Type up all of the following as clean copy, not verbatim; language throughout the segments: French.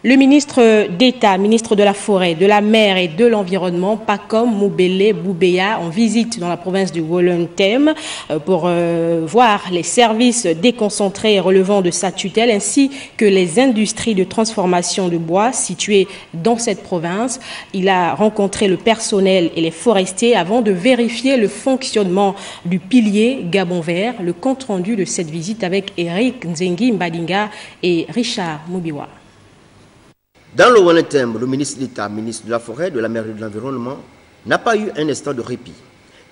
Le ministre d'État, ministre de la Forêt, de la Mer et de l'Environnement, Pacom Moubele Boubeya, en visite dans la province du Wollen-Tem pour voir les services déconcentrés relevant de sa tutelle ainsi que les industries de transformation de bois situées dans cette province. Il a rencontré le personnel et les forestiers avant de vérifier le fonctionnement du pilier Gabon Vert. Le compte-rendu de cette visite avec Eric Nzengi Mbadinga et Richard Moubiwa. Dans le Wollen-Tem, le ministre d'État, ministre de la Forêt, de la Mer et de l'Environnement, n'a pas eu un instant de répit.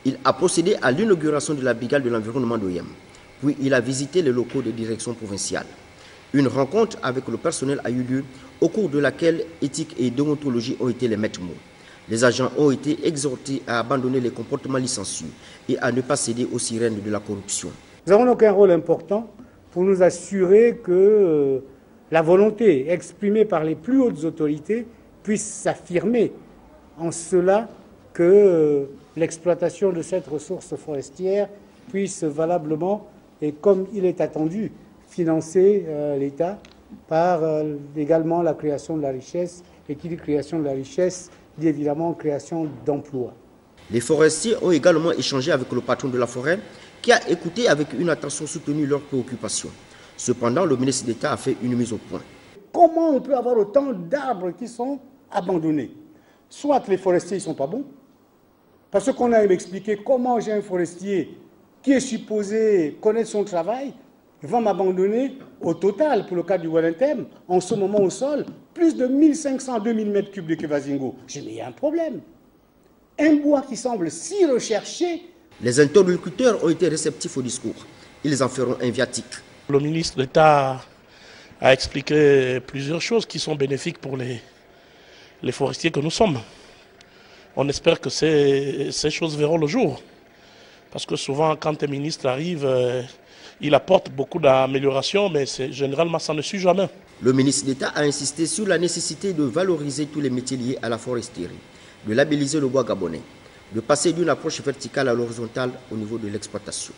Il a procédé à l'inauguration de la brigade de l'environnement d'Oyem. Puis il a visité les locaux de direction provinciale. Une rencontre avec le personnel a eu lieu, au cours de laquelle éthique et déontologie ont été les maîtres mots. Les agents ont été exhortés à abandonner les comportements licencieux et à ne pas céder aux sirènes de la corruption. Nous avons donc un rôle important pour nous assurer que la volonté exprimée par les plus hautes autorités puisse s'affirmer en cela que l'exploitation de cette ressource forestière puisse valablement, et comme il est attendu, financer l'État par également la création de la richesse, et qui dit création de la richesse, dit évidemment création d'emplois. Les forestiers ont également échangé avec le patron de la forêt qui a écouté avec une attention soutenue leurs préoccupations. Cependant, le ministre d'État a fait une mise au point. Comment on peut avoir autant d'arbres qui sont abandonnés? Soit les forestiers ne sont pas bons, parce qu'on a expliqué comment j'ai un forestier qui est supposé connaître son travail, va m'abandonner au total, pour le cas du Wollen-Tem, en ce moment au sol, plus de 1500 à 2000 mètres cubes de Kevazingo. J'ai dit, il y a un problème. Un bois qui semble si recherché. Les interlocuteurs ont été réceptifs au discours. Ils en feront un viatique. Le ministre d'État a expliqué plusieurs choses qui sont bénéfiques pour les forestiers que nous sommes. On espère que ces choses verront le jour. Parce que souvent, quand un ministre arrive, il apporte beaucoup d'améliorations, mais généralement, ça ne suit jamais. Le ministre d'État a insisté sur la nécessité de valoriser tous les métiers liés à la foresterie, de labelliser le bois gabonais, de passer d'une approche verticale à l'horizontale au niveau de l'exploitation.